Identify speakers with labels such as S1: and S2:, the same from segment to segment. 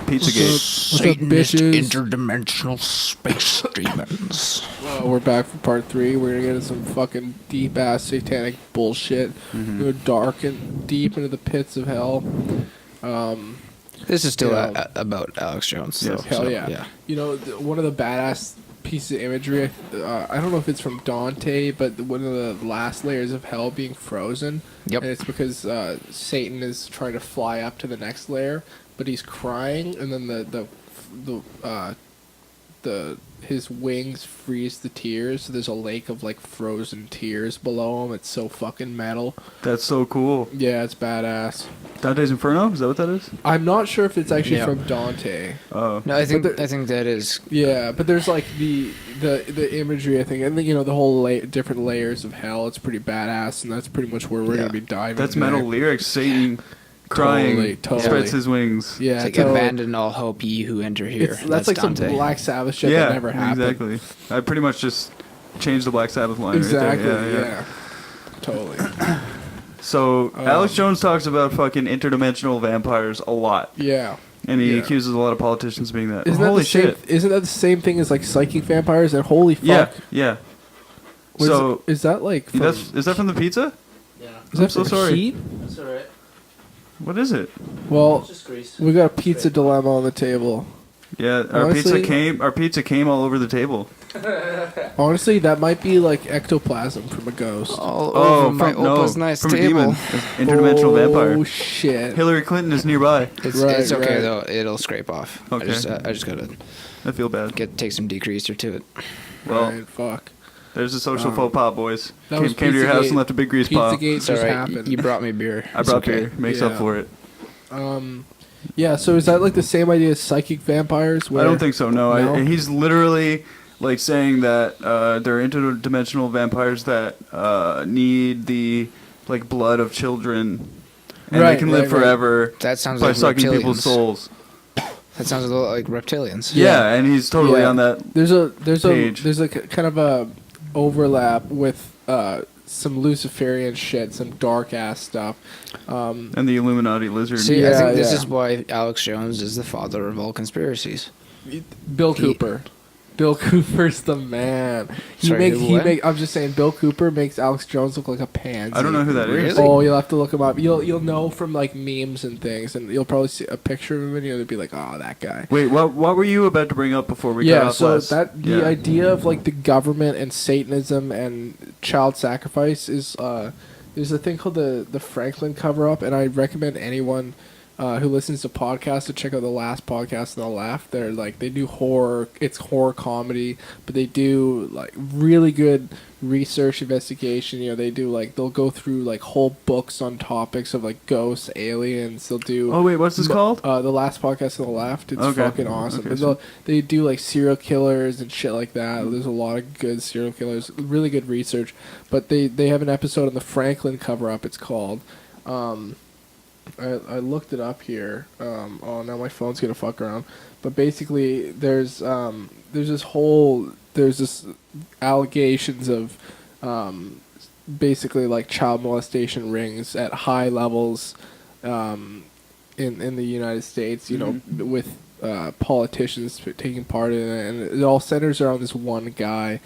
S1: Pizzagate.
S2: What's up, bitches?
S3: Interdimensional space demons.
S2: We're back for part 3. We're gonna get into some fucking deep ass satanic bullshit. We're gonna go dark and deep into the pits of hell.
S3: This is still
S2: Yeah.
S3: about Alex Jones.
S1: Yes.
S3: Though,
S2: Hell
S3: so,
S2: yeah. You know, one of the badass pieces of imagery, I don't know if it's from Dante, but one of the last layers of hell being frozen.
S3: Yep.
S2: And it's because Satan is trying to fly up to the next layer, but he's crying, and then the his wings freeze the tears, so there's a lake of like frozen tears below him. It's so fucking metal.
S1: That's so cool.
S2: Yeah, it's badass.
S1: Dante's Inferno? Is that what that is?
S2: I'm not sure if it's actually
S3: Yeah.
S2: from Dante.
S1: Oh.
S3: No, I think
S2: But
S3: I think that is.
S2: Yeah, but there's like the imagery, I think, and you know, the whole different layers of hell. It's pretty badass, and that's pretty much where we're
S3: Yeah.
S2: gonna be diving.
S1: That's
S2: today.
S1: metal lyrics. Satan crying,
S2: Totally.
S1: spreads his wings.
S2: Yeah,
S3: It's like
S2: totally.
S3: abandon all hope, ye who enter here.
S2: That's like
S3: Dante.
S2: some Black Sabbath shit
S1: Yeah,
S2: that never happened.
S1: exactly. I pretty much just changed the Black Sabbath line
S2: Exactly.
S1: right there.
S2: Yeah. Totally.
S1: So, Alex Jones talks about fucking interdimensional vampires a lot.
S2: Yeah.
S1: And he
S2: Yeah.
S1: accuses a lot of politicians of being that.
S2: Isn't that
S1: Holy
S2: the same?
S1: shit.
S2: Isn't that the same thing as like psychic vampires? And holy fuck,
S1: Yeah, yeah. So,
S2: is that like? From,
S1: is that from the pizza?
S4: Yeah,
S2: is that
S1: I'm so
S2: from
S1: sorry.
S2: Heat?
S4: that's alright.
S1: What is it?
S2: Well,
S4: It's just grease.
S2: we got a pizza dilemma on the table.
S1: Yeah, our
S2: Honestly-
S1: pizza came all over the table.
S2: Honestly, that might be like ectoplasm from a ghost.
S3: All over my Opa's nice
S1: from a
S3: table.
S1: demon. Interdimensional
S2: Oh
S1: vampire.
S2: shit!
S1: Hillary Clinton is nearby.
S3: It's,
S2: Right,
S3: it's okay
S2: right.
S3: though. It'll scrape off.
S1: Okay.
S3: I just gotta
S1: I feel bad.
S3: take some decreaser to it.
S1: Well,
S2: Right, fuck.
S1: there's a social faux pas, boys.
S2: That was
S1: Came to your house
S2: Pizzagate.
S1: and left a big grease paw.
S2: Pizzagate
S3: It's
S2: just
S3: alright.
S2: happened.
S3: You brought me beer.
S1: I
S3: It's
S1: brought
S3: okay.
S1: beer. Makes
S2: Yeah.
S1: up for it.
S2: Yeah. So is that like the same idea as psychic vampires?
S1: I don't think so. No,
S2: No?
S1: he's literally like saying that they're interdimensional vampires that need the like blood of children, and
S2: Right,
S1: they can live
S2: right, right.
S1: forever
S3: That sounds
S1: by
S3: like
S1: sucking
S3: reptilians.
S1: people's souls.
S3: That sounds a little like reptilians.
S1: Yeah, and he's totally
S2: Yeah.
S1: on that.
S2: There's a
S1: Page.
S2: kind of a overlap with some Luciferian shit, some dark ass stuff.
S1: And the Illuminati lizard.
S3: See, I
S2: Yeah,
S3: think this
S2: yeah.
S3: is why Alex Jones is the father of all conspiracies.
S2: Bill Cooper. Bill Cooper's the man.
S3: Sorry, who, what?
S2: I'm just saying, Bill Cooper makes Alex Jones look like a pansy.
S1: I don't know who that is.
S3: Really?
S2: Oh, you'll have to look him up. You'll know from like memes and things, and you'll probably see a picture of him, and you'll be like, "Oh, that guy."
S1: Wait, what were you about to bring up before we cut
S2: Yeah,
S1: off
S2: so
S1: last?
S2: the idea of like the government and Satanism and child sacrifice is there's a thing called the Franklin cover up, and I recommend anyone who listens to podcasts to check out the last podcast on the left. They're like, they do horror, it's horror comedy, but they do like really good research investigation. You know, they do like, they'll go through like whole books on topics of like ghosts, aliens. They'll do
S1: Oh wait, what's this called?
S2: the last podcast on the left. It's
S1: Okay.
S2: fucking awesome.
S1: Okay,
S2: And
S1: so-
S2: they do like serial killers and shit like that. There's a lot of good serial killers, really good research. But they have an episode on the Franklin cover up. It's called. I looked it up here. Oh, now my phone's gonna fuck around. But basically, there's this allegations of basically like child molestation rings at high levels in the United States. You know, with politicians taking part in it, and it all centers around this one guy.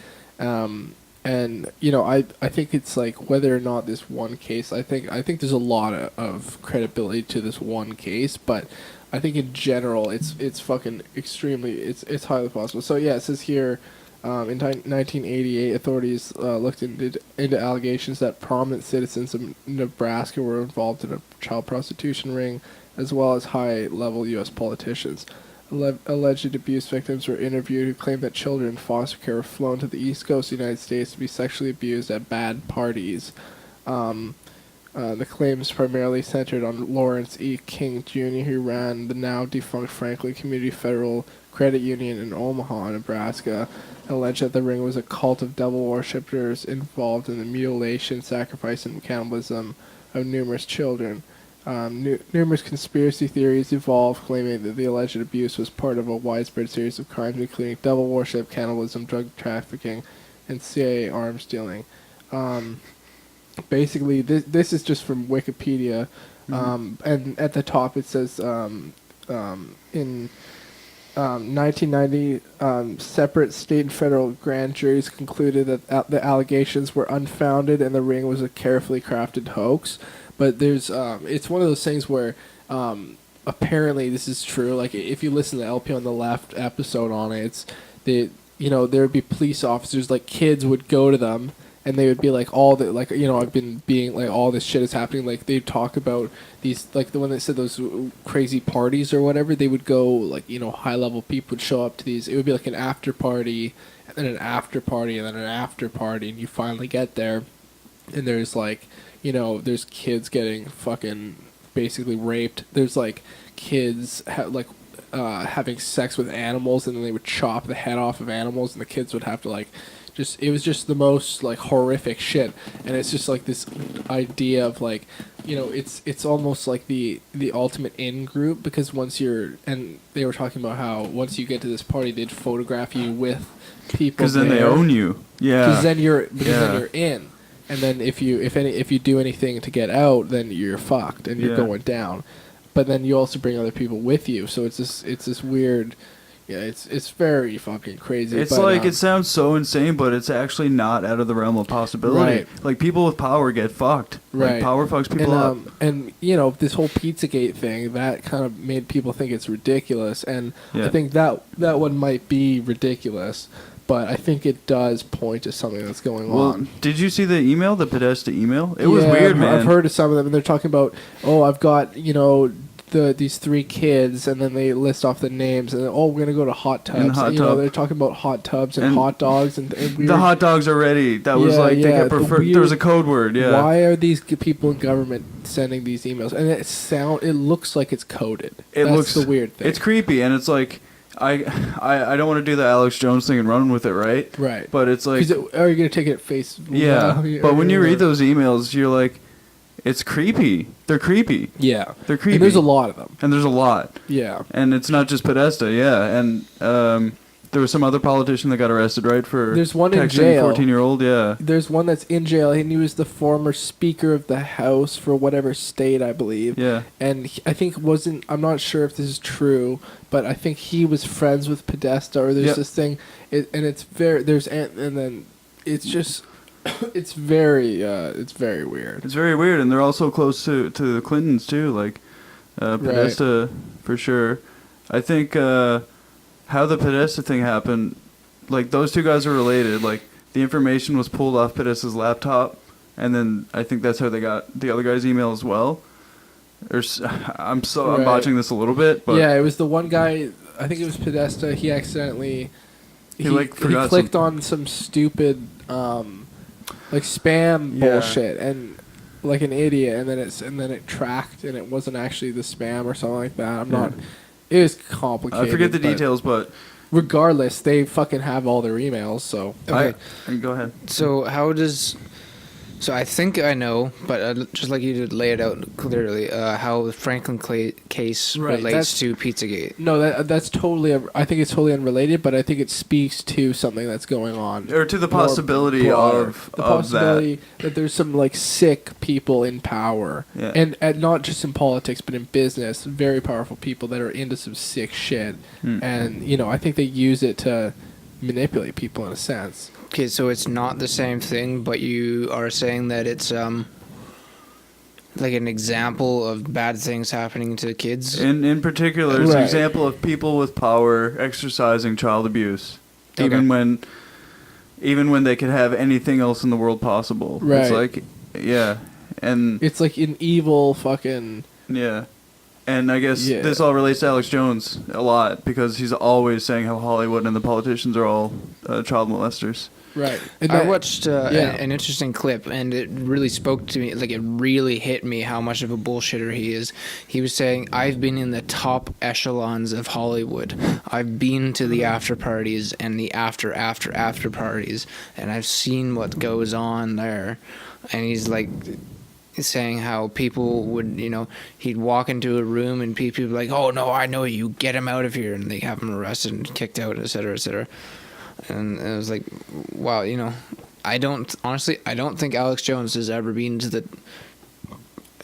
S2: And you know, I think it's like whether or not this one case. I think there's a lot of credibility to this one case, but I think in general, it's fucking extremely. It's highly possible. So yeah, it says here. In 1988, authorities looked into allegations that prominent citizens of Nebraska were involved in a child prostitution ring, as well as high-level U.S. politicians. Alleged abuse victims were interviewed who claimed that children in foster care were flown to the East Coast of the United States to be sexually abused at bad parties. The claims primarily centered on Lawrence E. King Jr., who ran the now defunct Franklin Community Federal Credit Union in Omaha, Nebraska, alleged that the ring was a cult of devil worshippers involved in the mutilation, sacrifice, and cannibalism of numerous children. Numerous conspiracy theories evolved, claiming that the alleged abuse was part of a widespread series of crimes, including devil worship, cannibalism, drug trafficking, and CIA arms dealing. Basically, this is just from Wikipedia, and at the top it says in 1990, separate state and federal grand juries concluded that the allegations were unfounded and the ring was a carefully crafted hoax. But there's, it's one of those things where apparently this is true. Like if you listen to LP on the Left episode on it, it's there would be police officers, like kids would go to them and they would be like, all the, like, I've been being like, all this shit is happening. Like they'd talk about these, like the one that said those crazy parties or whatever, they would go, like, high level people would show up to these. It would be like an after party and then an after party and then an after party. And you finally get there and there's like, there's kids getting fucking basically raped. There's like kids having sex with animals, and then they would chop the head off of animals, and the kids would have to like, it was just the most like horrific shit. And it's just like this idea of like, it's almost like the ultimate in group, because and they were talking about how once you get to this party, they'd photograph you with people
S1: because then they own you. Yeah,
S2: because then you're in. And then if you do anything to get out, then you're fucked and you're going down. But then you also bring other people with you, so it's this weird. Yeah, it's very fucking crazy.
S1: It's like it sounds so insane, but it's actually not out of the realm of possibility. Right. Like people with power get fucked.
S2: Right.
S1: Like power fucks people up.
S2: And this whole Pizzagate thing, that kind of made people think it's ridiculous. And I think that one might be ridiculous. But I think it does point to something that's going on.
S1: Did you see the email, the Podesta email? It was weird, man.
S2: I've heard of some of them, and they're talking about, I've got, these 3 kids, and then they list off the names, and then, we're going to go to hot tubs. They're talking about hot tubs and hot dogs. And weird.
S1: The hot dogs are ready. That was they got there was a code word,
S2: Why are these people in government sending these emails? And it looks like it's coded. That's the weird thing.
S1: It's creepy, and it's like, I don't want to do the Alex Jones thing and run with it, right?
S2: Right.
S1: But it's like...
S2: Are you going to take it at face value?
S1: Yeah, but when you read those emails, you're like, it's creepy. They're creepy.
S2: Yeah.
S1: They're creepy.
S2: And there's a lot of them.
S1: And there's a lot.
S2: Yeah.
S1: And it's not just Podesta, and there was some other politician that got arrested, right, for
S2: there's one
S1: texting
S2: in jail.
S1: 14-year-old, yeah.
S2: There's one that's in jail, and he was the former Speaker of the House for whatever state, I believe.
S1: Yeah.
S2: And I think I'm not sure if this is true, but I think he was friends with Podesta, or there's this thing, and it's very, and then it's just, it's very weird.
S1: It's very weird, and they're also close to the Clintons, too, like, Podesta, for sure. I think, how the Podesta thing happened, like, those two guys are related. Like, the information was pulled off Podesta's laptop, and then I think that's how they got the other guy's email as well. I'm botching this a little bit, but
S2: yeah, it was the one guy. I think it was Podesta. He accidentally he clicked on some stupid like spam bullshit, and like an idiot, and then it tracked, and it wasn't actually the spam or something like that. I'm not. It was complicated.
S1: I forget the details, but
S2: regardless, they fucking have all their emails. So
S3: okay,
S1: go ahead.
S3: So So I think I know, but just like you did lay it out clearly, how the Franklin case relates to Pizzagate.
S2: No, that's totally. I think it's totally unrelated, but I think it speaks to something that's going on,
S1: or to the possibility
S2: that there's some like sick people in power, and not just in politics, but in business, very powerful people that are into some sick shit, and I think they use it to manipulate people in a sense.
S3: Okay, so it's not the same thing, but you are saying that it's like an example of bad things happening to kids?
S1: In particular, it's an example of people with power exercising child abuse, even when they could have anything else in the world possible.
S2: Right.
S1: It's like, and
S2: it's like an evil fucking...
S1: Yeah. And I guess this all relates to Alex Jones a lot, because he's always saying how Hollywood and the politicians are all child molesters.
S2: Right.
S3: I watched an interesting clip, and it really spoke to me. Like, it really hit me how much of a bullshitter he is. He was saying, I've been in the top echelons of Hollywood. I've been to the after parties and the after parties, and I've seen what goes on there. And he's like... saying how people would, he'd walk into a room and people would be like, oh, no, I know you, get him out of here. And they have him arrested and kicked out, et cetera, et cetera. And it was like, wow, I don't think Alex Jones has ever been to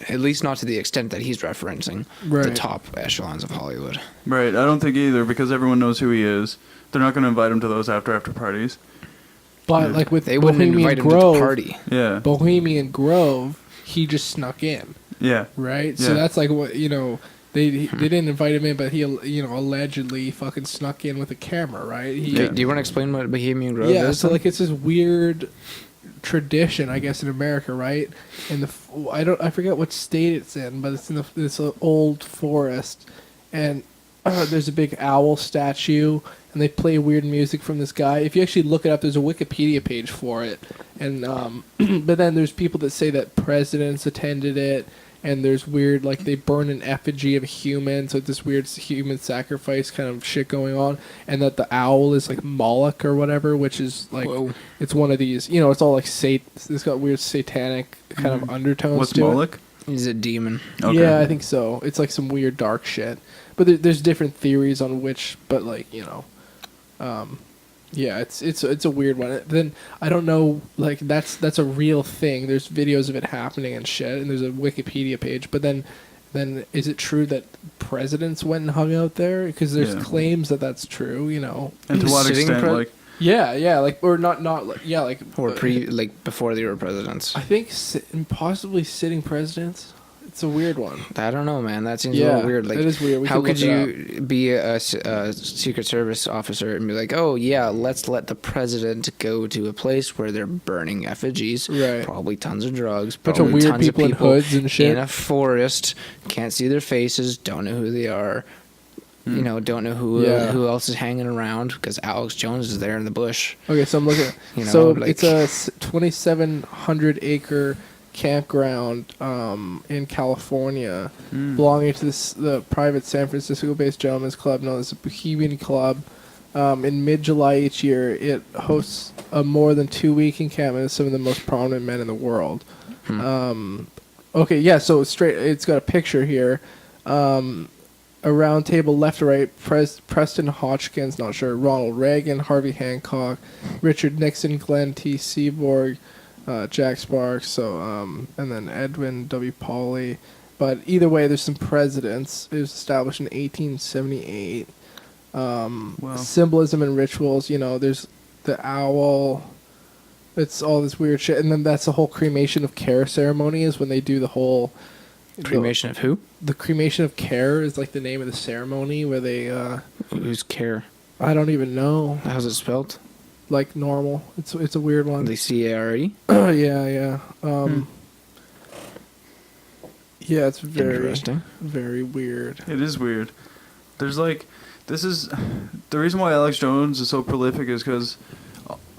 S3: At least not to the extent that he's referencing the top echelons of Hollywood.
S1: Right. I don't think either, because everyone knows who he is. They're not going to invite him to those after parties.
S2: But like with
S3: they wouldn't invite him to the party.
S1: Yeah.
S2: Bohemian Grove, he just snuck in.
S1: Yeah.
S2: Right.
S1: Yeah.
S2: So that's like what They didn't invite him in, but he allegedly fucking snuck in with a camera, right?
S3: Do you want to explain what Bohemian Grove is?
S2: Yeah, so like it's this weird tradition, I guess, in America, right? I forget what state it's in, but it's in this old forest, and there's a big owl statue, and they play weird music from this guy. If you actually look it up, there's a Wikipedia page for it, and but then there's people that say that presidents attended it. And there's weird, like, they burn an effigy of a human, so this weird human sacrifice kind of shit going on. And that the owl is, like, Moloch or whatever, which is, like, it's one of these, it's all, like, it's got weird satanic kind of undertones
S1: What's
S2: to
S1: Moloch?
S2: it.
S3: He's a demon.
S1: Okay.
S2: Yeah, I think so. It's, like, some weird dark shit. But there's different theories on which, but, like, yeah, it's a weird one. Then I don't know, like that's a real thing. There's videos of it happening and shit, and there's a Wikipedia page. But then is it true that presidents went and hung out there? Because there's claims that that's true.
S1: And to what extent, like?
S2: Yeah, like or not, yeah, like
S3: or before they were presidents.
S2: I think possibly sitting presidents. It's a weird one.
S3: I don't know, man. That seems a little weird. Like,
S2: it is weird.
S3: How could you be a Secret Service officer and be like, oh, yeah, let's let the president go to a place where they're burning effigies, probably tons of drugs,
S2: bunch of weird people in hoods and shit.
S3: In a forest, can't see their faces, don't know who they are, don't know who else is hanging around because Alex Jones is there in the bush.
S2: Okay, so I'm looking. It's a 2,700-acre campground in California belonging to the private San Francisco-based gentlemen's club known as the Bohemian Club. In mid-July each year, it hosts a more than 2-week encampment of some of the most prominent men in the world. Okay, yeah, so it's got a picture here. A round table left to right, Preston Hodgkins, not sure, Ronald Reagan, Harvey Hancock, Richard Nixon, Glenn T. Seaborg, Jack Sparks, and then Edwin W. Pauley. But either way, there's some presidents. It was established in 1878. Symbolism and rituals, there's the owl. It's all this weird shit. And then that's the whole cremation of care ceremony is when they do the whole...
S3: Cremation of who?
S2: The cremation of care is like the name of the ceremony where they...
S3: Who's care?
S2: I don't even know.
S3: How's it spelled?
S2: Like normal. It's a weird one.
S3: The C-A-R-E?
S2: Yeah. Yeah, it's very
S3: interesting.
S2: Very weird.
S1: It is weird. There's like, this is the reason why Alex Jones is so prolific is because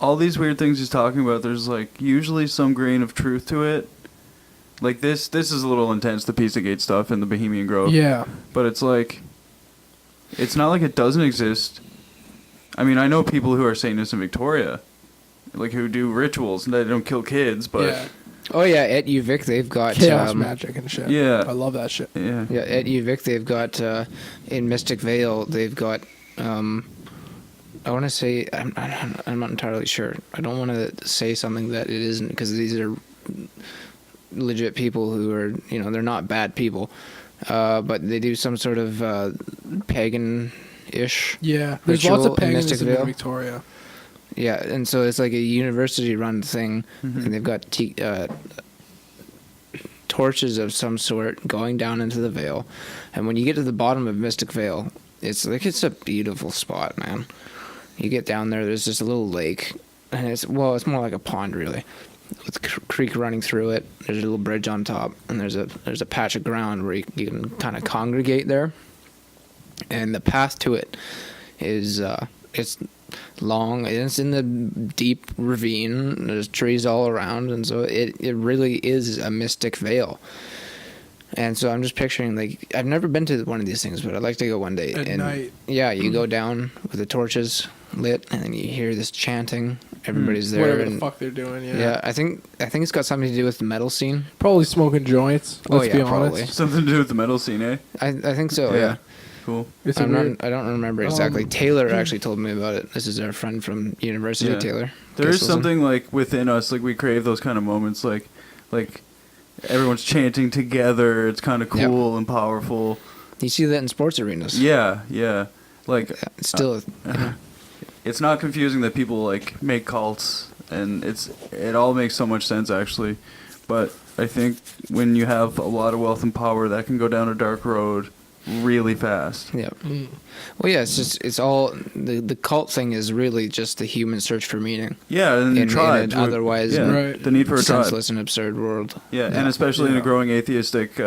S1: all these weird things he's talking about. There's like usually some grain of truth to it. Like this is a little intense. The Pizzagate stuff in the Bohemian Grove.
S2: Yeah,
S1: but it's like, it's not like it doesn't exist. I mean, I know people who are Satanists in Victoria, like who do rituals and they don't kill kids, but...
S2: Yeah.
S3: Oh, yeah, at UVic, they've got...
S2: Chaos magic and shit.
S1: Yeah.
S2: I love that shit.
S1: Yeah,
S3: at UVic, they've got... in Mystic Vale, they've got... I want to say... I'm not entirely sure. I don't want to say something that it isn't, because these are legit people who are... they're not bad people. But they do some sort of pagan-ish
S2: there's
S3: ritual
S2: lots of paganism
S3: in Mystic Vale.
S2: in Victoria.
S3: Yeah, and so it's like a university-run thing, and they've got torches of some sort going down into the Vale. And when you get to the bottom of Mystic Vale, it's a beautiful spot, man. You get down there, there's just a little lake, and it's more like a pond, really, with a creek running through it. There's a little bridge on top, and there's a patch of ground where you can kind of congregate there. And the path to it is it's long, and it's in the deep ravine. There's trees all around, and so it really is a mystic vale. And so I'm just picturing, like, I've never been to one of these things, but I'd like to go one day.
S2: At night.
S3: Yeah, you go down with the torches lit, and then you hear this chanting. Everybody's there.
S2: Whatever the fuck they're doing,
S3: Yeah, I think it's got something to do with the metal scene.
S2: Probably smoking joints, let's be honest.
S3: Probably.
S1: Something to do with the metal scene, eh?
S3: I think so, yeah.
S1: Cool.
S3: I don't remember exactly. Taylor actually told me about it. This is our friend from university, Taylor.
S1: There is something like within us, like we crave those kind of moments, like everyone's chanting together. It's kind of cool and powerful.
S3: You see that in sports arenas.
S1: Yeah. Like
S3: It's still,
S1: it's not confusing that people like make cults, and it all makes so much sense actually. But I think when you have a lot of wealth and power, that can go down a dark road really fast.
S3: yeah. Well, yeah, it's all the cult thing is really just the human search for meaning.
S1: Yeah, and
S3: in
S1: tribes.
S3: an otherwise
S1: the need for a tribe.
S3: senseless and absurd world.
S1: Yeah, and especially in a growing atheistic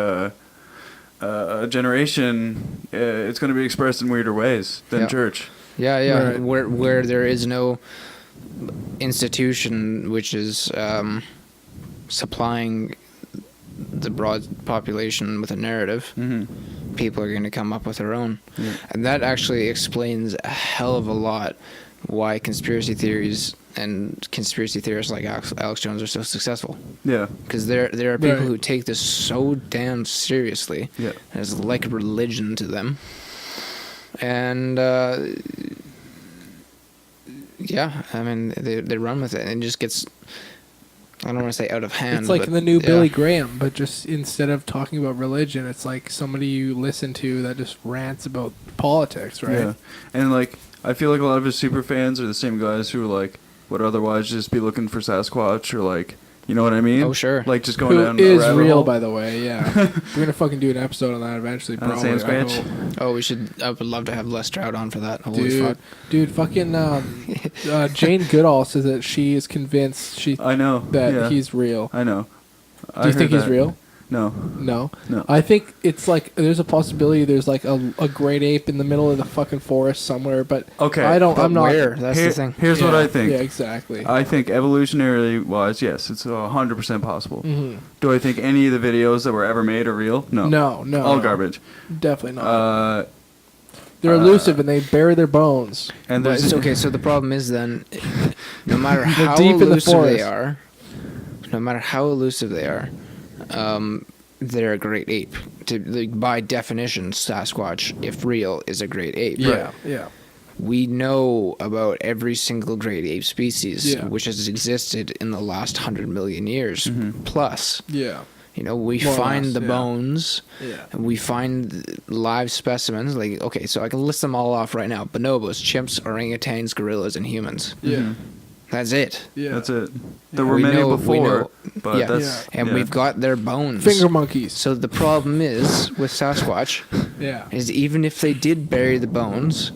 S1: generation, it's going to be expressed in weirder ways than church.
S3: Yeah.
S2: Right.
S3: Where there is no institution which is supplying the broad population with a narrative, people are going to come up with their own. And that actually explains a hell of a lot why conspiracy theories and conspiracy theorists like Alex Jones are so successful.
S1: Yeah.
S3: Because there are people who take this so damn seriously.
S1: Yeah.
S3: And it's like a religion to them. And yeah, I mean they run with it, and it just gets, I don't want to say out of hand.
S2: It's like
S3: but,
S2: the new Billy Graham, but just instead of talking about religion, it's like somebody you listen to that just rants about politics, right?
S1: Yeah. And like I feel like a lot of his super fans are the same guys who like would otherwise just be looking for Sasquatch or like, you know what I mean?
S3: Oh, sure.
S1: Like just going down
S2: Who
S1: a
S2: is
S1: rabbit
S2: real,
S1: hole.
S2: by the way, yeah. We're going to fucking do an episode on that eventually,
S1: On the
S2: probably.
S1: same
S2: I
S1: page?
S2: hope.
S3: Oh, we should. I would love to have Les Stroud on for that. Holy fuck.
S2: Dude, fucking Jane Goodall says that she is convinced
S1: I know.
S2: that he's real.
S1: I know.
S2: Do you think he's real?
S1: No.
S2: No.
S1: No.
S2: I think it's like there's a possibility there's like a great ape in the middle of the fucking forest somewhere, but
S1: Okay.
S2: I'm not.
S3: Where? That's the thing.
S1: Here's what I think.
S2: Yeah, exactly.
S1: I think evolutionarily wise, yes, it's 100% possible.
S2: Mhm.
S1: Do I think any of the videos that were ever made are real? No.
S2: No.
S1: All garbage.
S2: Definitely not.
S1: Uh,
S2: They're elusive and they bury their bones.
S1: and
S3: But
S1: there's
S3: okay, so the problem is then, no matter how
S2: deep in the
S3: elusive they
S2: forest.
S3: are, no matter how elusive they are, they're a great ape. Like, by definition, Sasquatch, if real, is a great ape.
S2: Yeah.
S3: We know about every single great ape species
S2: Yeah.
S3: which has existed in the last 100 million years plus.
S2: Yeah.
S3: You know, we
S2: More or
S3: find
S2: less,
S3: the
S2: yeah.
S3: bones,
S2: Yeah.
S3: and we find live specimens. Like, okay, so I can list them all off right now: bonobos, chimps, orangutans, gorillas, and humans.
S2: Yeah.
S3: That's it.
S2: Yeah.
S1: That's it. There
S2: Yeah.
S1: were
S3: We
S1: many
S3: know- we
S1: before,
S3: know-
S1: but
S3: yeah.
S1: that's
S3: And we've got their bones.
S2: Finger monkeys.
S3: So the problem is with Sasquatch
S2: Yeah.
S3: is even if they did bury the bones,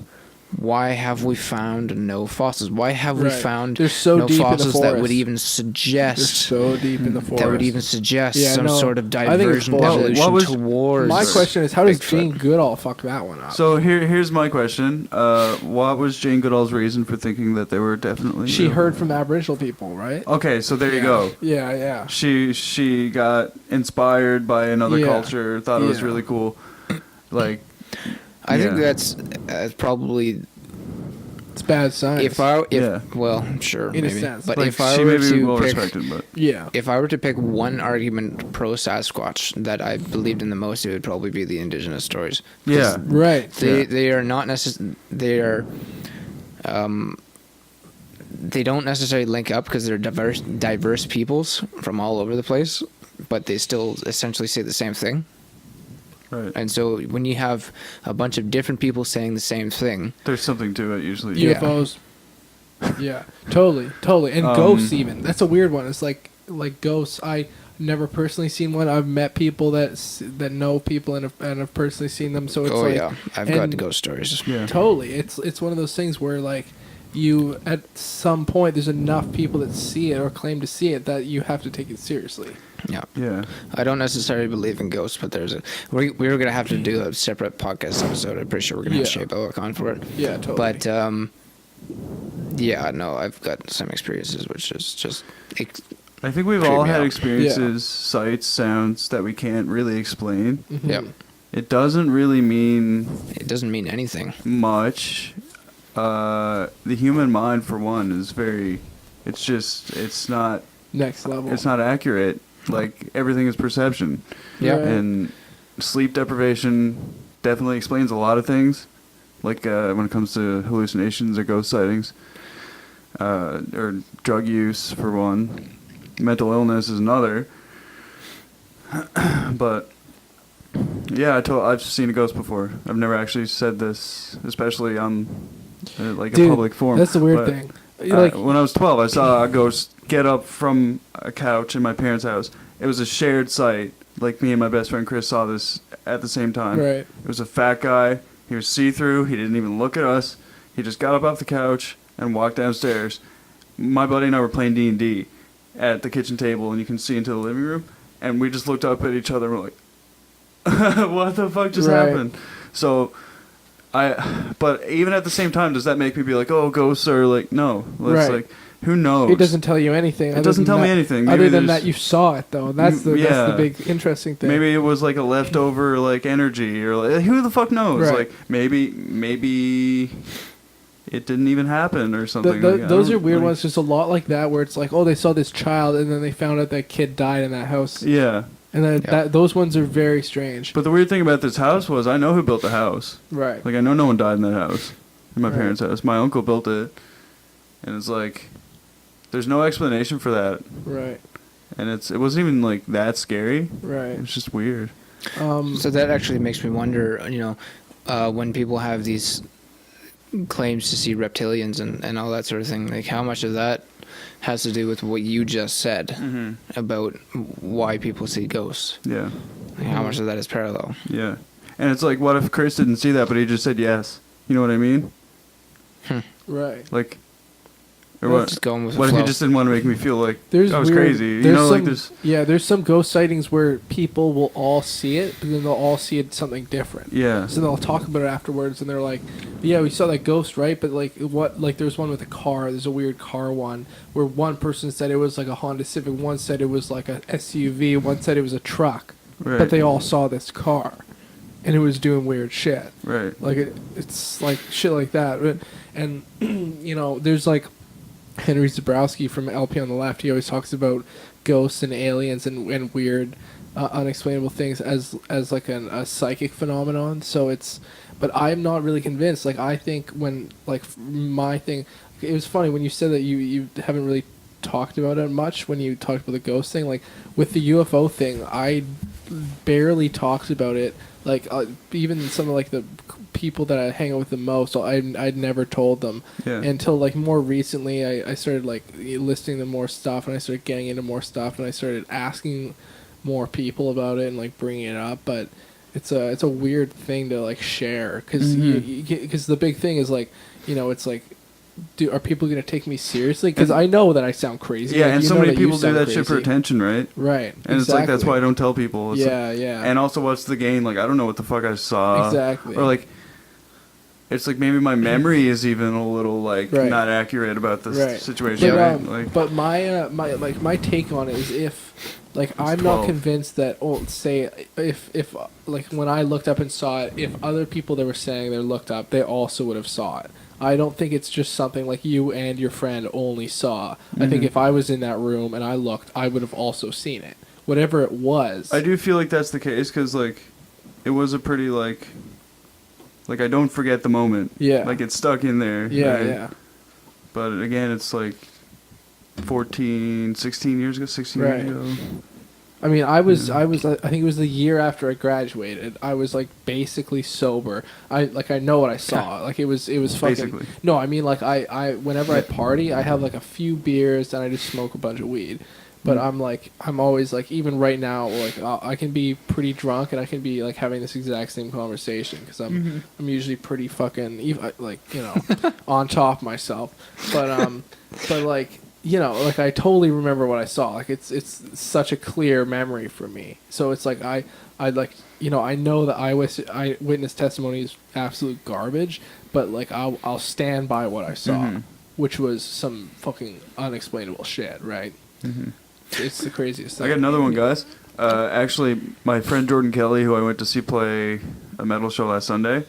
S3: why have we found no fossils? Why have we
S2: Right.
S3: found
S2: They're so
S3: no
S2: deep in the
S3: fossils that would
S2: forest.
S3: even
S2: They're
S3: suggest
S2: so deep in the forest.
S3: that would even suggest
S2: Yeah,
S3: some
S2: no,
S3: sort of
S2: I think it's
S3: diversion
S2: bullshit.
S3: evolution
S1: What was-
S3: towards
S2: My question is, how does
S3: Bigfoot.
S2: Jane Goodall fuck that one up?
S1: So here's my question. What was Jane Goodall's reason for thinking that they were definitely
S2: she
S1: real?
S2: heard from Aboriginal people, right?
S1: Okay, so there you go.
S2: Yeah.
S1: She got inspired by another
S2: Yeah.
S1: culture, thought it was
S2: Yeah.
S1: really cool. Like
S3: I think
S1: yeah.
S3: that's probably
S2: It's bad science.
S1: Yeah.
S3: well, sure,
S2: In a
S3: maybe.
S2: sense.
S3: But
S1: like
S3: if I
S1: she
S3: were
S1: may be
S3: to
S1: well
S3: pick,
S1: respected, but
S2: Yeah.
S3: if I were to pick one argument pro Sasquatch that I believed in the most, it would probably be the indigenous stories. 'Cause
S1: yeah.
S2: Right.
S3: they are not they are they don't necessarily link up because they're diverse peoples from all over the place, but they still essentially say the same thing.
S1: Right.
S3: And so when you have a bunch of different people saying the same thing,
S1: There's something to it usually.
S3: Yeah.
S2: UFOs. Yeah. Totally. And ghosts even. That's a weird one. It's like ghosts. I never personally seen one. I've met people that know people and have personally seen them. So it's
S3: oh
S2: like,
S3: yeah, I've got
S2: and-
S3: ghost stories.
S1: Yeah.
S2: Totally. It's one of those things where like you at some point there's enough people that see it or claim to see it that you have to take it seriously.
S3: Yeah.
S1: Yeah.
S3: I don't necessarily believe in ghosts, but there's we were gonna have to do a separate podcast episode. I'm pretty sure we're gonna have
S2: Yeah.
S3: Shea Boak on for it.
S2: Yeah, totally.
S3: But yeah, no, I've got some experiences which is just
S1: I think we've
S3: Creep
S1: all
S3: me
S1: had
S3: out.
S1: experiences, sights, sounds that we can't really explain.
S2: Mhm.
S3: yeah.
S1: It doesn't really mean
S3: It doesn't mean anything.
S1: much. The human mind, for one, is very. It's not
S2: Next level.
S1: accurate. Like everything is perception,
S3: Yeah.
S2: Right.
S1: and sleep deprivation definitely explains a lot of things. Like when it comes to hallucinations or ghost sightings, or drug use for one. Mental illness is another. But yeah, I've seen a ghost before. I've never actually said this, especially on like
S2: Dude,
S1: a public forum.
S2: That's the weird
S1: But,
S2: thing. Like,
S1: when I was 12, I saw a ghost get up from a couch in my parents' house. It was a shared site. Like, me and my best friend Chris saw this at the same time.
S2: right.
S1: It was a fat guy. He was see-through. He didn't even look at us. He just got up off the couch and walked downstairs. My buddy and I were playing D&D at the kitchen table, and you can see into the living room. And we just looked up at each other and we're like, what the fuck just happened? So, but even at the same time, does that make me be like, oh, ghosts are like, no. It's like, who knows?
S2: It doesn't tell you anything.
S1: It doesn't tell me anything. Maybe
S2: other than that you saw it, though. That's the big interesting thing.
S1: Maybe it was like a leftover like energy, or like, who the fuck knows?
S2: Right.
S1: Like maybe it didn't even happen or something.
S2: Those are weird ones. Just a lot like that, where it's like, oh, they saw this child, and then they found out that kid died in that house.
S1: Yeah.
S2: And then those ones are very strange.
S1: But the weird thing about this house was I know who built the house.
S2: Right.
S1: Like, I know no one died in that house, in my parents' house. My uncle built it, and it's like, there's no explanation for that.
S2: Right.
S1: And it wasn't even like that scary.
S2: Right.
S1: It's just weird.
S3: So that actually makes me wonder, when people have these claims to see reptilians and all that sort of thing, like how much of that has to do with what you just said about why people see ghosts.
S1: Yeah.
S3: Like how much of that is parallel.
S1: Yeah. And it's like, what if Chris didn't see that, but he just said yes? You know what I mean?
S2: Right.
S1: Like, or what?
S3: Just going with the
S1: What if
S3: flow.
S1: he just didn't want to make me feel like
S2: There's
S1: I was
S2: weird-
S1: crazy? You
S2: there's
S1: know, like
S2: some-
S1: there's...
S2: there's some ghost sightings where people will all see it, but then they'll all see it something different.
S1: Yeah.
S2: So they'll talk about it afterwards, and they're like, "Yeah, we saw that ghost, right?" But like, what? Like, there's one with a car. There's a weird car one where one person said it was like a Honda Civic, one said it was like a SUV, one said it was a truck,
S1: Right.
S2: but they all saw this car, and it was doing weird shit.
S1: Right.
S2: Like it's like shit like that, and there's like Henry Zabrowski from LP on the Left. He always talks about ghosts and aliens and weird, unexplainable things as like a psychic phenomenon. So but I'm not really convinced. Like, I think when my thing, it was funny when you said that you haven't really talked about it much when you talked about the ghost thing. Like with the UFO thing, I barely talked about it. Like even some of like the people that I hang out with the most, I'd never told them until like more recently. I started like listening to more stuff, and I started getting into more stuff, and I started asking more people about it and like bringing it up. But it's a weird thing to like share because the big thing is like, it's like, are people going to take me seriously? Because I know that I sound crazy.
S1: Yeah,
S2: like,
S1: and so many people do that shit for attention, right?
S2: Right.
S1: And it's like, that's why I don't tell people. It's
S2: yeah,
S1: like,
S2: yeah.
S1: And also, what's the gain? Like, I don't know what the fuck I saw.
S2: Exactly.
S1: Or like, it's like maybe my memory is even a little like not accurate about this situation.
S2: But,
S1: right?
S2: But my take on it is if I'm
S1: 12.
S2: not convinced that say if like when I looked up and saw it, if other people that were saying they looked up, they also would have saw it. I don't think it's just something like you and your friend only saw. I think if I was in that room and I looked, I would have also seen it. Whatever it was.
S1: I do feel like that's the case because like it was a pretty like I don't forget the moment.
S2: Yeah.
S1: Like it's stuck in there.
S2: Yeah,
S1: right?
S2: yeah.
S1: But again, it's like 16 years ago.
S2: I mean, I think it was the year after I graduated. I was like basically sober. I know what I saw. Like it was fucking.
S1: Basically.
S2: No, I mean like I whenever I party, I have like a few beers and I just smoke a bunch of weed. But I'm always like, even right now, like I can be pretty drunk and I can be like having this exact same conversation because I'm usually pretty fucking on top of myself. But like. Like I totally remember what I saw. Like it's such a clear memory for me. So it's like I know that eyewitness testimony is absolute garbage, but like I'll stand by what I saw, which was some fucking unexplainable shit, right? It's the craziest thing.
S1: I got another one, guys. Actually, my friend Jordan Kelly, who I went to see play a metal show last Sunday,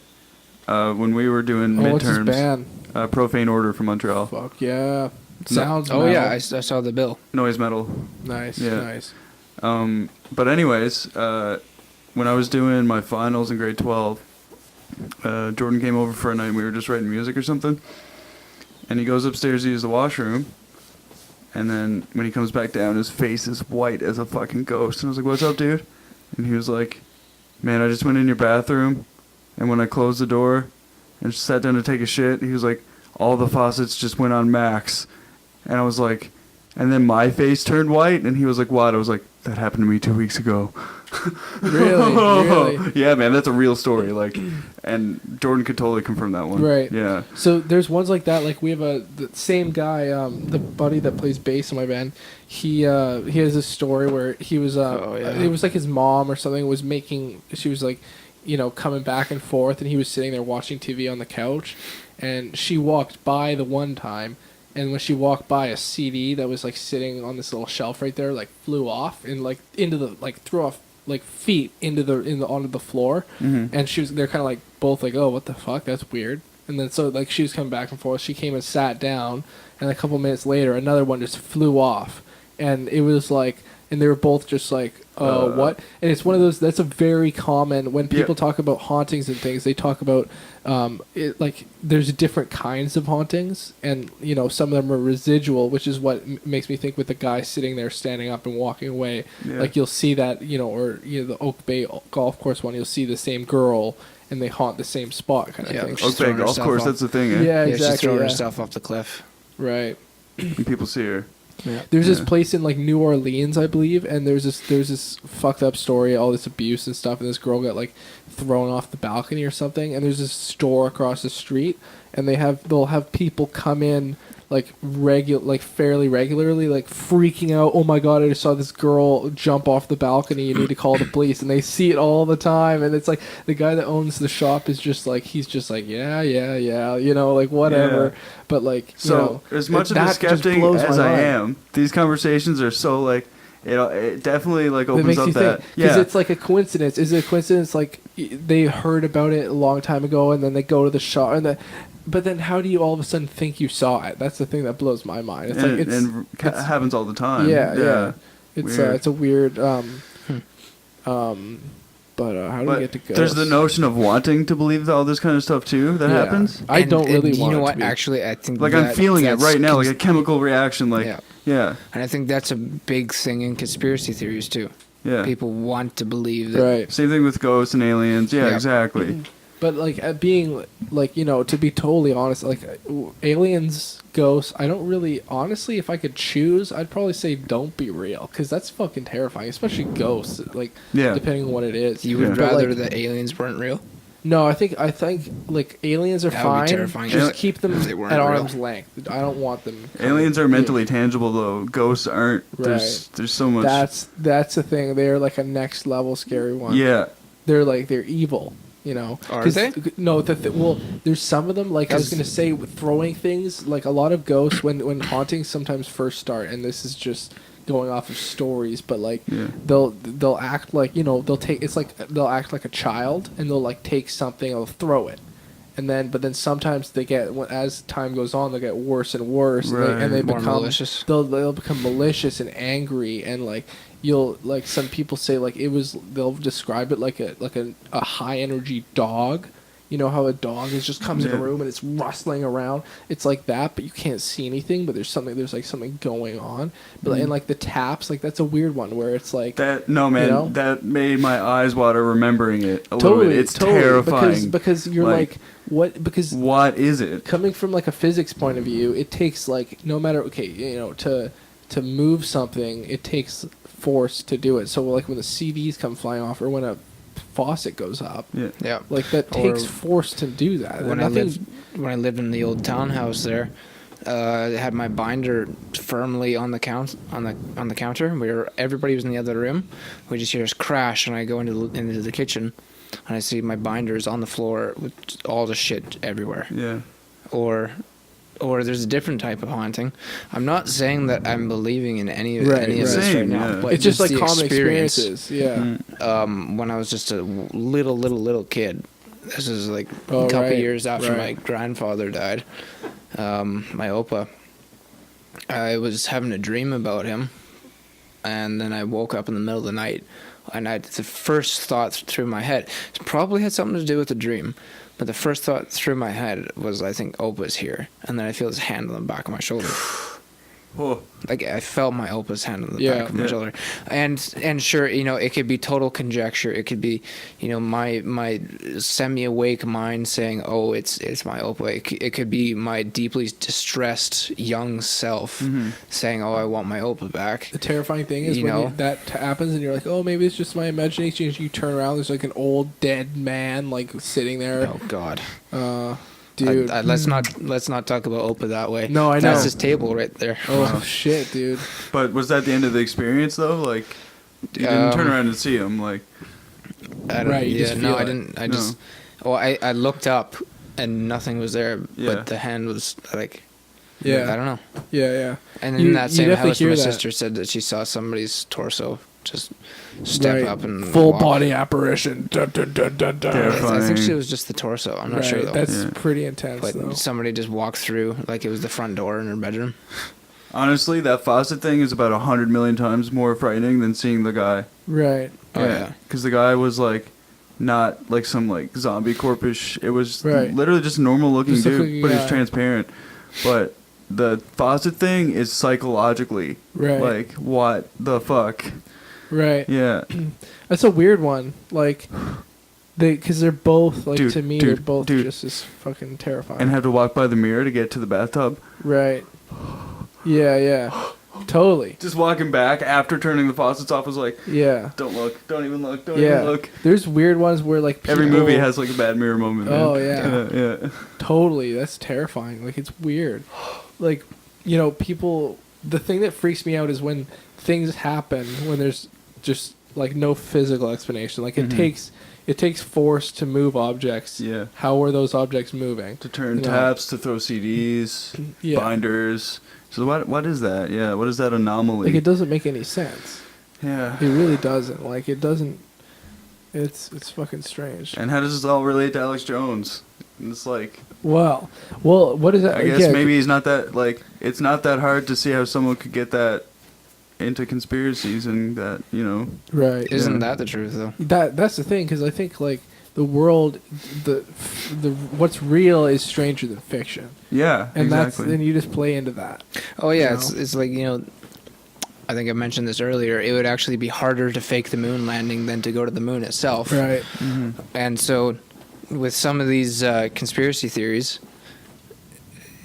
S1: when we were doing midterms,
S2: what's his band?
S1: Profane Order from Montreal.
S2: Fuck yeah. Sounds
S3: Oh
S2: metal.
S3: yeah, I saw the bill.
S1: Noise metal.
S2: Nice,
S1: Yeah.
S2: nice.
S1: But anyways, when I was doing my finals in grade 12, Jordan came over for a night and we were just writing music or something. And he goes upstairs to use the washroom. And then when he comes back down, his face is white as a fucking ghost. And I was like, what's up, dude? And he was like, man, I just went in your bathroom, and when I closed the door and sat down to take a shit, he was like, all the faucets just went on max. And I was like, and then my face turned white, and he was like, what? I was like, that happened to me 2 weeks ago.
S2: Really?
S1: Yeah, man, that's a real story. Like, and Jordan could totally confirm that one.
S2: Right.
S1: Yeah.
S2: So there's ones like that. Like we have the same guy, the buddy that plays bass in my band. He has a story where he was it was like his mom or something was making. She was like, coming back and forth, and he was sitting there watching TV on the couch, and she walked by the one time. And when she walked by, a CD that was like sitting on this little shelf right there, like flew off and like into the threw off like feet onto the floor.
S1: Mm-hmm.
S2: And they're kind of like both like, oh, what the fuck, that's weird. And then so like she was coming back and forth. She came and sat down, and a couple minutes later, another one just flew off, and it was like, and they were both just like, what? And it's one of those that's a very common when people talk about hauntings and things. They talk about like there's different kinds of hauntings, and some of them are residual, which is what makes me think with the guy sitting there standing up and walking away. Like you'll see that or the Oak Bay golf course one, you'll see the same girl and they haunt the same spot kind of thing.
S1: Oak Bay golf course, that's the thing. Eh?
S2: Yeah, exactly.
S3: She's throwing herself off the cliff.
S2: Right.
S1: And people see her.
S2: Yeah. There's this place in like New Orleans, I believe, and there's this fucked up story, all this abuse and stuff, and this girl got like thrown off the balcony or something. And there's this store across the street, and they'll have people come in fairly regularly, like freaking out. Oh my god, I just saw this girl jump off the balcony. You need to call the police. And they see it all the time. And it's like the guy that owns the shop is just like yeah, like whatever.
S1: Yeah.
S2: But like
S1: as much of a skeptic as I am, these conversations are so like it definitely like opens up that
S2: because it's like a coincidence. Is it a coincidence? Like they heard about it a long time ago, and then they go to the shop but then how do you all of a sudden think you saw it? That's the thing that blows my mind. It's
S1: it happens all the time.
S2: Yeah. It's a weird. But how do we get to go?
S1: There's the notion of wanting to believe all this kind of stuff too that happens.
S2: I don't really want.
S3: You know
S2: it
S3: what?
S2: to be.
S3: Actually, I think
S1: like I'm feeling it right now, like a chemical reaction. Like yeah.
S3: And I think that's a big thing in conspiracy theories too.
S1: Yeah.
S3: People want to believe that.
S2: Right.
S1: Same thing with ghosts and aliens. Yeah, exactly.
S2: But like being like to be totally honest, like aliens, ghosts, I don't really honestly. If I could choose, I'd probably say don't be real, because that's fucking terrifying, especially ghosts. Like depending on what it is.
S3: You would rather that aliens weren't real?
S2: No, I think like aliens are fine.
S3: Would be terrifying.
S2: Just keep them at arm's length. I don't want them.
S1: Aliens are mentally tangible though. Ghosts aren't.
S2: Right.
S1: There's so much.
S2: That's the thing. They're like a next level scary one.
S1: Yeah.
S2: They're evil.
S3: Are they?
S2: No, well, there's some of them. Like I was gonna say, with throwing things. Like a lot of ghosts, when hauntings sometimes first start, and this is just going off of stories, but like they'll act like they'll act like a child, and they'll like take something, they'll throw it, but then sometimes they get, as time goes on, they'll get worse and worse,
S1: right.
S2: and they
S3: More
S2: become
S3: malicious.
S2: They'll become malicious and angry, and like. Some people say they'll describe it like a high energy dog. You know how a dog just comes in a room and it's rustling around. It's like that, but you can't see anything. But there's something going on. But and like the taps, like that's a weird one where it's like
S1: that. No man, that made my eyes water remembering it a little bit. It's terrifying
S2: because you're like what? Because
S1: what is it?
S2: Coming from like a physics point of view, it takes like no matter to move something, it takes force to do it. So like when the CDs come flying off, or when a faucet goes up, like that takes force to do that.
S3: When I lived in the old townhouse there, I had my binder firmly on the counter. Everybody was in the other room. We just hear us crash, and I go into the kitchen, and I see my binders on the floor with all the shit everywhere.
S1: Yeah.
S3: Or there's a different type of haunting. I'm not saying that I'm believing in any of this right now, but
S2: it's just like
S3: the
S2: common experiences. Yeah.
S3: When I was just a little kid, this is like a couple years after my grandfather died, my opa, I was having a dream about him, and then I woke up in the middle of the night, and the first thought through my head, it probably had something to do with the dream. But the first thought through my head was, I think Opa's here. And then I feel his hand on the back of my shoulder.
S1: Oh.
S3: Like I felt my Opa's hand on the back of my shoulder, and sure, it could be total conjecture. It could be, my semi-awake mind saying, "Oh, it's my Opa." It could be my deeply distressed young self saying, "Oh, I want my Opa back."
S2: The terrifying thing is when that happens, and you're like, "Oh, maybe it's just my imagination." And you turn around, there's like an old dead man like sitting there.
S3: Oh God.
S2: Dude,
S3: let's not talk about Opa that way.
S2: No, I know.
S3: That's his table right there.
S2: Oh shit, dude.
S1: But was that the end of the experience though? Like, you didn't turn around and see him, like.
S2: I didn't.
S3: I just. Well, I looked up and nothing was there, but the hand was like.
S2: Yeah.
S3: I don't know.
S2: Yeah.
S3: And in that same house, my sister said that she saw somebody's torso just step up and
S2: full
S3: walk.
S2: Body apparition. Dun, dun, dun, dun, dun.
S3: I think it was just the torso. I'm not sure though.
S2: That's pretty intense.
S3: But
S2: though.
S3: somebody just walked through like it was the front door in her bedroom.
S1: Honestly, that faucet thing is about 100 million times more frightening than seeing the guy.
S2: Right.
S3: Oh yeah.
S1: Because the guy was like, not like some like zombie corpus. It was literally just a normal looking dude, but he's transparent. But the faucet thing is psychologically like, what the fuck?
S2: Right.
S1: Yeah.
S2: That's a weird one. Like, because they're both like to me, they're both just as fucking terrifying.
S1: And have to walk by the mirror to get to the bathtub.
S2: Right. Yeah. Totally.
S1: Just walking back after turning the faucets off was like, don't look, don't even look, don't even look.
S2: There's weird ones where like people,
S1: every movie has like a bad mirror moment. Man.
S2: Oh yeah. Totally. That's terrifying. Like it's weird. Like, people. The thing that freaks me out is when things happen when there's just like no physical explanation. Like it takes force to move objects. Yeah. How are those objects moving?
S1: To turn taps, to throw CDs, binders. So what is that? Yeah, what is that anomaly?
S2: Like it doesn't make any sense.
S1: Yeah.
S2: It really doesn't. Like it doesn't. It's fucking strange.
S1: And how does this all relate to Alex Jones? It's like.
S2: Well, what is that?
S1: I guess maybe he's not that like. It's not that hard to see how someone could get that into conspiracies and that
S2: Right.
S3: Isn't that the truth though?
S2: That's the thing, because I think like the world, the what's real is stranger than fiction.
S1: Yeah,
S2: and
S1: exactly.
S2: then you just play into that.
S3: Oh yeah, it's like I think I mentioned this earlier. It would actually be harder to fake the moon landing than to go to the moon itself.
S2: Right.
S3: Mm-hmm. And so, with some of these conspiracy theories,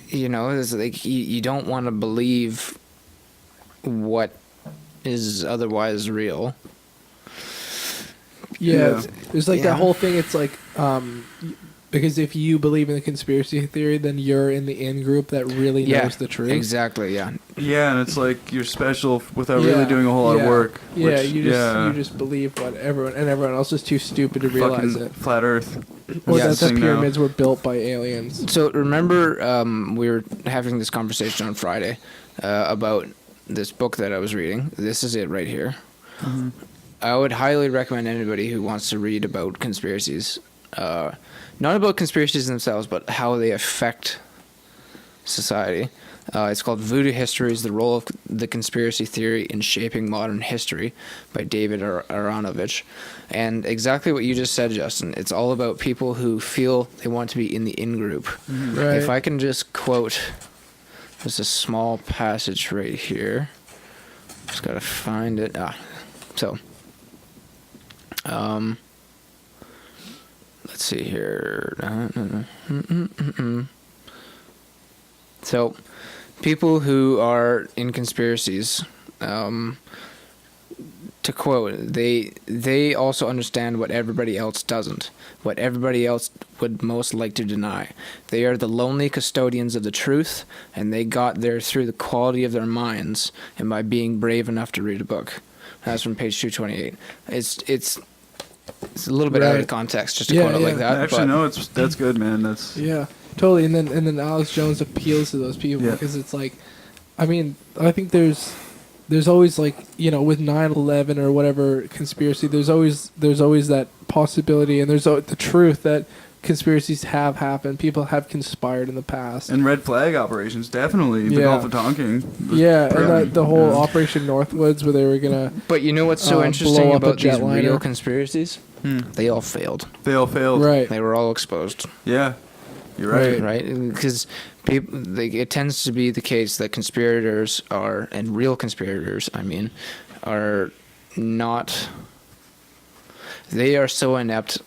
S3: it's like you don't want to believe what is otherwise real.
S2: Yeah. There's like that whole thing. It's like because if you believe in the conspiracy theory, then you're in the in group that really knows the truth.
S3: Exactly. Yeah.
S1: Yeah, and it's like you're special without really doing a whole lot of work.
S2: Yeah, you just believe what everyone else is too stupid to realize
S1: fucking
S2: it.
S1: Flat Earth.
S2: Or that the pyramids were built by aliens.
S3: So remember, we were having this conversation on Friday about this book that I was reading. This is it right here. Mm-hmm. I would highly recommend anybody who wants to read about conspiracies. Not about conspiracies themselves, but how they affect society. It's called Voodoo Histories, The Role of the Conspiracy Theory in Shaping Modern History by David Aronovich. And exactly what you just said, Justin. It's all about people who feel they want to be in the in-group. Mm-hmm. Right. If I can just quote, there's a small passage right here. Just got to find it. Let's see here. So, people who are in conspiracies, to quote, they also understand what everybody else doesn't, what everybody else would most like to deny. They are the lonely custodians of the truth, and they got there through the quality of their minds and by being brave enough to read a book. That's from page 228. It's a little bit out of context just to quote it like that.
S1: Actually, no, that's good, man. That's
S2: totally. And then Alex Jones appeals to those people because it's like, I mean, I think there's always like with 9/11 or whatever conspiracy, there's always that possibility, and there's the truth that conspiracies have happened. People have conspired in the past.
S1: And red flag operations, definitely. The Gulf of Tonkin.
S2: And the whole Operation Northwoods where they were going to
S3: But you know what's so interesting about these real conspiracies? They all failed.
S1: They all failed.
S2: Right.
S3: They were all exposed.
S1: Yeah. You're right.
S3: Right? Because people, it tends to be the case that conspirators are, and real conspirators, I mean, are not. They are so inept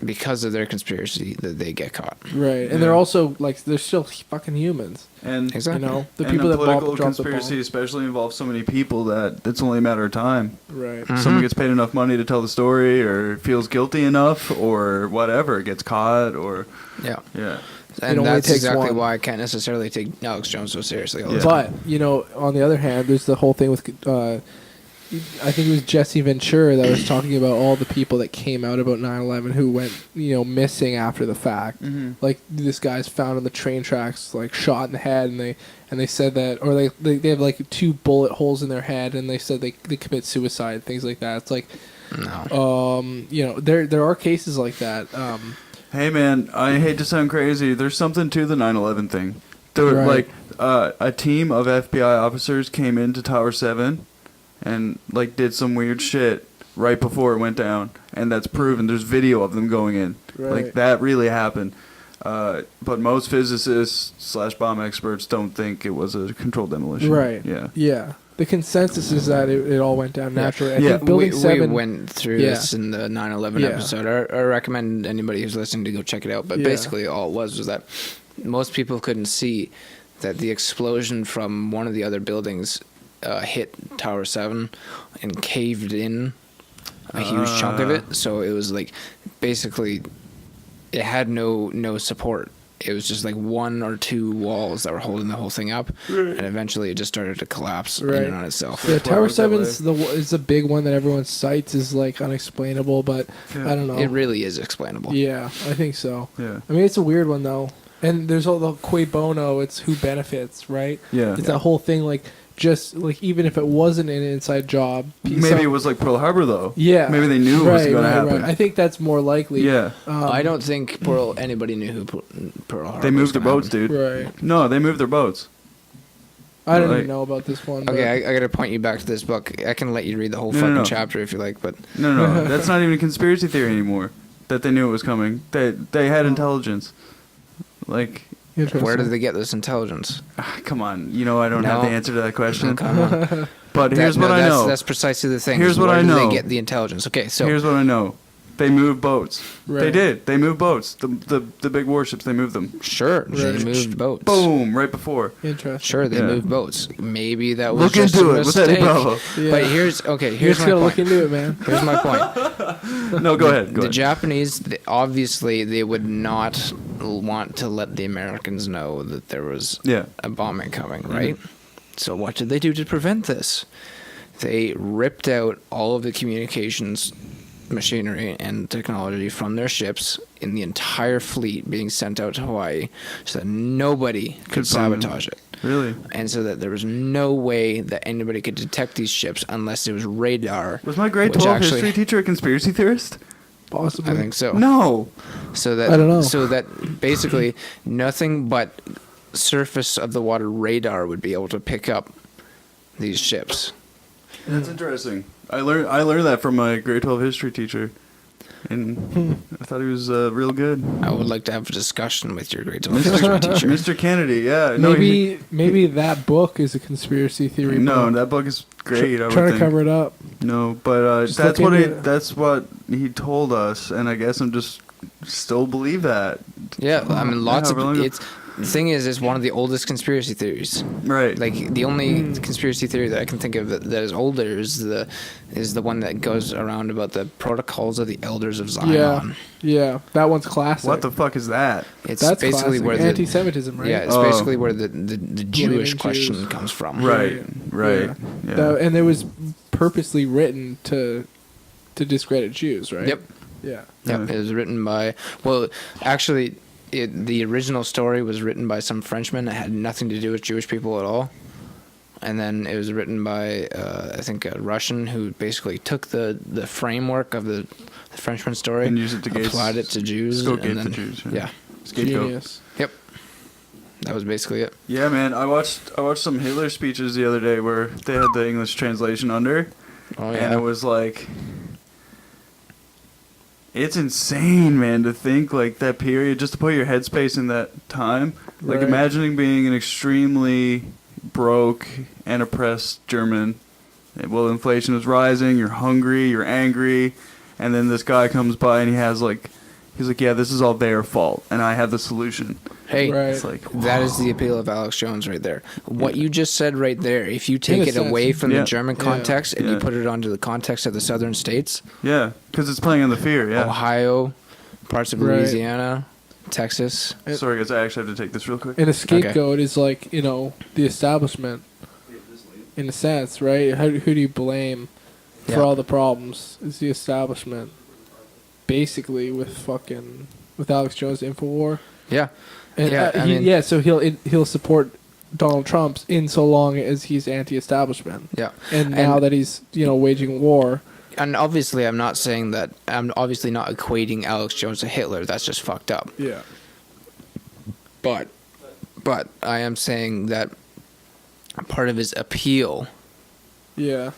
S3: because of their conspiracy that they get caught.
S2: Right, and they're also like they're still fucking humans.
S1: And
S3: Exactly.
S2: You know, the
S1: and
S2: people
S1: the
S2: that
S1: political
S2: dropped the
S1: conspiracy
S2: bomb.
S1: especially involves so many people that it's only a matter of time.
S2: Right.
S1: Someone gets paid enough money to tell the story, or feels guilty enough, or whatever, gets caught, or
S3: Yeah.
S1: yeah.
S3: And
S2: only
S3: that's
S2: takes
S3: exactly
S2: one.
S3: why I can't necessarily take Alex Jones so seriously all the
S1: Yeah.
S3: time.
S2: But, you know, on the other hand, there's the whole thing with, I think it was Jesse Ventura that was talking about all the people that came out about 9/11 who went, you know, missing after the fact.
S1: Mm-hmm.
S2: Like, this guy's found on the train tracks, like, shot in the head, and they said that, or they have, like, 2 bullet holes in their head, and they said they commit suicide, things like that. It's like,
S3: No.
S2: you know, there are cases like that.
S1: Hey man, I hate to sound crazy. There's something to the 9/11 thing. There were,
S2: Right.
S1: a team of FBI officers came into Tower 7 and like did some weird shit right before it went down, and that's proven. There's video of them going in.
S2: Right.
S1: Like that really happened. But most physicists / bomb experts don't think it was a controlled demolition.
S2: Right.
S1: Yeah.
S2: Yeah. The consensus is that it all went down naturally. I
S1: Yeah.
S2: think Building
S3: we
S2: 7...
S3: went through
S2: Yeah.
S3: this in the 9/11
S2: Yeah.
S3: episode. I recommend anybody who's listening to go check it out. But
S2: Yeah.
S3: basically, all it was that most people couldn't see that the explosion from one of the other buildings hit Tower 7 and caved in a huge chunk of it. So it was like basically it had no support. It was just like 1 or 2 walls that were holding the whole thing up, and eventually it just started to collapse in and on itself.
S2: Yeah,
S1: Why
S2: Tower
S1: was that
S2: 7 is the big one that everyone cites is like unexplainable, but I don't know.
S3: It really is explainable.
S2: Yeah, I think so.
S1: Yeah.
S2: I mean, it's a weird one though, and there's all the cui bono. It's who benefits, right?
S1: Yeah.
S2: It's that whole thing, like just like even if it wasn't an inside job,
S1: Maybe it was like Pearl Harbor though.
S2: Yeah,
S1: Maybe they knew it was going to happen.
S2: Right. I think that's more likely.
S1: Yeah.
S3: I don't think anybody knew who Pearl Harbor
S1: They
S3: was
S1: moved their
S3: gonna
S1: boats,
S3: happen.
S1: dude.
S2: Right.
S1: No, they moved their boats.
S2: I don't
S1: Like-
S2: even know about this one.
S3: Okay, I got to point you back to this book. I can let you read the whole
S1: No,
S3: fucking
S1: no.
S3: chapter if you like, but
S1: No, that's not even a conspiracy theory anymore. That they knew it was coming. They had intelligence. Like,
S2: Interesting.
S3: where did they get this intelligence?
S1: come on. You know I don't have
S3: No.
S1: the answer to that question.
S3: Come on.
S1: But here's what I know.
S3: That's precisely the thing.
S1: Here's
S3: is
S1: what
S3: where
S1: I
S3: did
S1: know.
S3: They get the intelligence. Okay, so
S1: Here's what I know. They moved boats.
S2: Right.
S1: They did. They moved boats. The big warships, they moved them.
S3: sure,
S2: Right.
S3: they moved boats.
S1: Boom, right before.
S2: Interesting.
S3: Sure, they
S1: Yeah.
S3: moved boats. Maybe that was
S1: Look
S3: just
S1: into
S3: a
S1: it with Eddie
S3: mistake.
S1: Bravo.
S2: Yeah.
S3: But here's
S2: You
S3: my
S2: just gotta
S3: point.
S2: look into it, man.
S3: Here's my point.
S1: No, go ahead. Go
S3: The
S1: ahead.
S3: Japanese, obviously, they would not want to let the Americans know that there was
S1: Yeah.
S3: a bombing coming, right? So what did they do to prevent this? They ripped out all of the communications machinery and technology from their ships in the entire fleet being sent out to Hawaii so that nobody could
S1: bomb them.
S3: sabotage it.
S1: Really?
S3: And so that there was no way that anybody could detect these ships unless there was radar.
S1: Was my grade
S3: which
S1: 12
S3: actually-
S1: history teacher a conspiracy theorist?
S2: Possibly.
S3: I think so.
S1: No.
S3: So that
S2: I don't know.
S3: So that basically nothing but surface of the water radar would be able to pick up these ships.
S1: That's interesting. I learned that from my grade 12 history teacher. And I thought he was real good.
S3: I would like to have a discussion with your grade 12 history teacher.
S1: Mr. Kennedy, yeah. No,
S2: Maybe that book is a conspiracy theory.
S1: no,
S2: book.
S1: that book is great. I would
S2: Trying to
S1: think.
S2: cover it up.
S1: No, but
S2: Just
S1: that's
S2: look
S1: what
S2: into it.
S1: that's what he told us, and I guess I'm just still believe that.
S3: Yeah, I mean, lots
S1: However long
S3: of
S1: ago-
S3: it's. The thing is, it's one of the oldest conspiracy theories.
S1: Right.
S3: Like the only conspiracy theory that I can think of that is older is the one that goes around about the protocols of the elders of Zion.
S2: Yeah, that one's classic.
S1: What the fuck is that?
S3: It's
S2: That's
S3: basically
S2: classic.
S3: where the
S2: anti-Semitism, right?
S3: yeah, it's
S1: Oh.
S3: basically where the Jewish
S2: Jews.
S3: question comes from.
S1: Right. Right. Yeah.
S2: And it was purposely written to discredit Jews, right?
S3: Yep.
S2: Yeah.
S3: Yep. It was written by actually. The original story was written by some Frenchman. It had nothing to do with Jewish people at all. And then it was written by, I think, a Russian who basically took the framework of the Frenchman story
S1: And used it to
S3: applied it to Jews.
S1: Scapegoat
S3: and
S1: the
S3: then,
S1: Jews, yeah.
S3: Yeah.
S1: Scapegoat.
S2: Genius.
S3: Yep. That was basically it.
S1: Yeah, man. I watched some Hitler speeches the other day where they had the English translation under,
S3: Oh,
S1: and
S3: yeah.
S1: it was like, It's insane, man, to think like that period, just to put your headspace in that time. Like
S2: Right.
S1: imagining being an extremely broke and oppressed German. Well, inflation is rising, you're hungry, you're angry, and then this guy comes by and he's like, yeah, this is all their fault, and I have the solution.
S3: Hey,
S2: Right.
S1: It's like,
S3: that is the appeal of Alex Jones right there. What you just said right there, if you take
S2: In a
S3: it
S2: sense.
S3: away from
S1: Yeah.
S3: the German
S2: Yeah.
S3: context and you
S1: Yeah.
S3: put it onto the context of the southern states,
S1: yeah, because it's playing on the fear, yeah.
S3: Ohio, parts of
S2: Right.
S3: Louisiana, Texas.
S1: Sorry, guys, I actually have to take this real quick.
S2: And a scapegoat is like, the establishment, in a sense, right? Who do you blame for
S3: Yeah.
S2: all the problems? It's the establishment. Basically, with Alex Jones' Infowar.
S3: Yeah.
S2: And
S3: Yeah,
S2: so he'll support Donald Trump's in so long as he's anti-establishment.
S3: Yeah.
S2: And now that he's waging war.
S3: And obviously, I'm not saying that. I'm obviously not equating Alex Jones to Hitler. That's just fucked up.
S2: Yeah.
S3: But I am saying that part of his appeal,
S2: Yeah.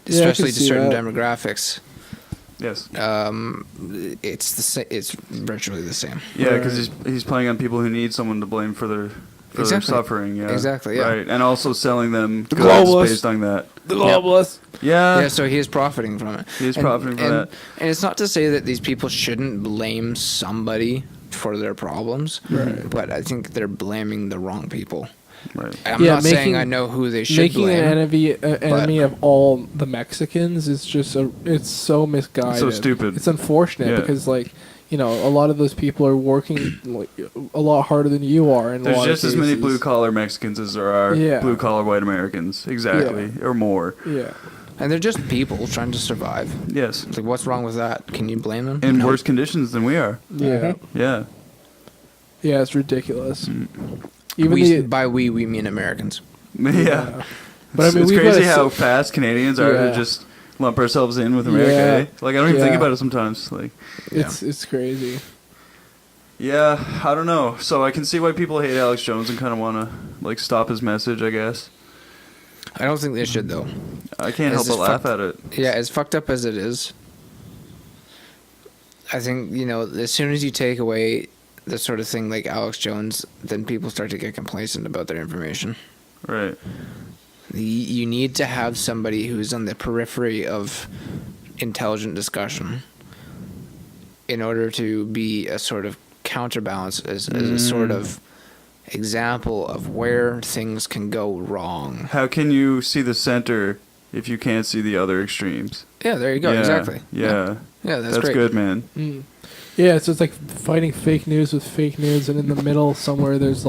S3: especially to
S2: see
S3: certain
S2: that.
S3: demographics,
S1: Yes.
S3: it's virtually the same.
S1: Yeah, because
S2: Right.
S1: he's playing on people who need someone to blame for their
S3: Exactly.
S1: suffering. Yeah,
S3: Exactly, yeah.
S1: Right, and also selling them goods
S2: globalists.
S1: based on that.
S2: The globalists.
S1: Yeah,
S3: Yeah, so he is profiting from it.
S1: He is profiting from that.
S3: And it's not to say that these people shouldn't blame somebody for their problems,
S2: Right.
S3: but I think they're blaming the wrong people.
S1: right.
S3: I'm not saying I know who they should
S2: making
S3: blame.
S2: an enemy of all the Mexicans is just it's so misguided.
S1: So stupid.
S2: It's unfortunate
S1: Yeah.
S2: because a lot of those people are working a lot harder than you are. In a
S1: There's
S2: lot
S1: just
S2: of
S1: as many
S2: cases.
S1: blue collar Mexicans as there are
S2: Yeah.
S1: blue collar white Americans. Exactly, or more.
S2: Yeah.
S3: And they're just people trying to survive.
S1: Yes,
S3: It's like, what's wrong with that? Can you blame them?
S1: in
S3: No.
S1: worse conditions than we are.
S2: Yeah.
S1: Yeah,
S2: Yeah. It's ridiculous.
S1: Mm.
S2: Even
S3: we mean Americans.
S1: yeah.
S2: But I mean,
S1: it's
S2: we've
S1: crazy
S2: got
S1: how fast Canadians are
S2: Yeah.
S1: to just lump ourselves in with America.
S2: Yeah.
S1: Eh? Like I don't even think
S2: Yeah.
S1: about it sometimes. Like.
S2: it's crazy.
S1: Yeah, I don't know. So I can see why people hate Alex Jones and kind of want to stop his message, I guess.
S3: I don't think they should, though.
S1: I can't
S3: It's
S1: help but
S3: just
S1: laugh
S3: fucked-
S1: at it.
S3: Yeah, as fucked up as it is, I think, as soon as you take away the sort of thing like Alex Jones, then people start to get complacent about their information.
S1: Right.
S3: You need to have somebody who's on the periphery of intelligent discussion in order to be a sort of counterbalance, as a sort of example of where things can go wrong.
S1: How can you see the center if you can't see the other extremes?
S3: Yeah, there you go.
S1: Yeah,
S3: Exactly.
S1: Yeah.
S3: Yeah, that's
S1: That's
S3: great.
S1: good, man.
S2: Mm. Yeah, so it's like fighting fake news with fake news, and in the middle somewhere there's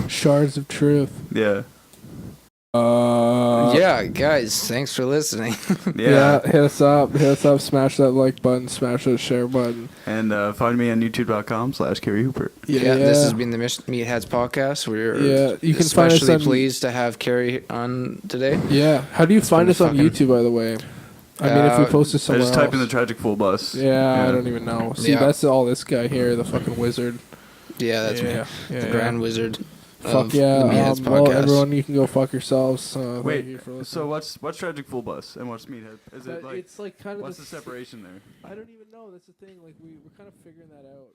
S2: shards of truth.
S1: Yeah.
S3: Yeah, guys, thanks for listening.
S1: Yeah.
S2: Hit us up, smash that like button, smash that share button.
S1: And find me on youtube.com/Kerry Hooper.
S3: Yeah, this has been the Meatheads podcast. We're
S2: you can find us
S3: especially
S2: on-
S3: pleased to have Carrie on today.
S2: Yeah, how do you find
S3: been
S2: us on
S3: fucking-
S2: YouTube, by the way? I mean, if we post this
S1: I
S2: somewhere
S1: just type in the
S2: else.
S1: Tragic Fool Bus.
S2: Yeah, I don't even know. See,
S3: Yeah.
S2: that's all this guy here, the fucking wizard.
S3: Yeah, that's me, the Grand Wizard.
S2: Fuck
S3: of
S2: yeah!
S3: the Meatheads
S2: Well,
S3: podcast.
S2: everyone, you can go fuck yourselves. Thank
S1: Wait,
S2: you for listening.
S1: so what's Tragic Fool Bus and what's Meathead? Is it
S2: It's like kind of
S1: what's the separation there?
S2: I don't even know. That's the thing. Like we're kind of figuring that out.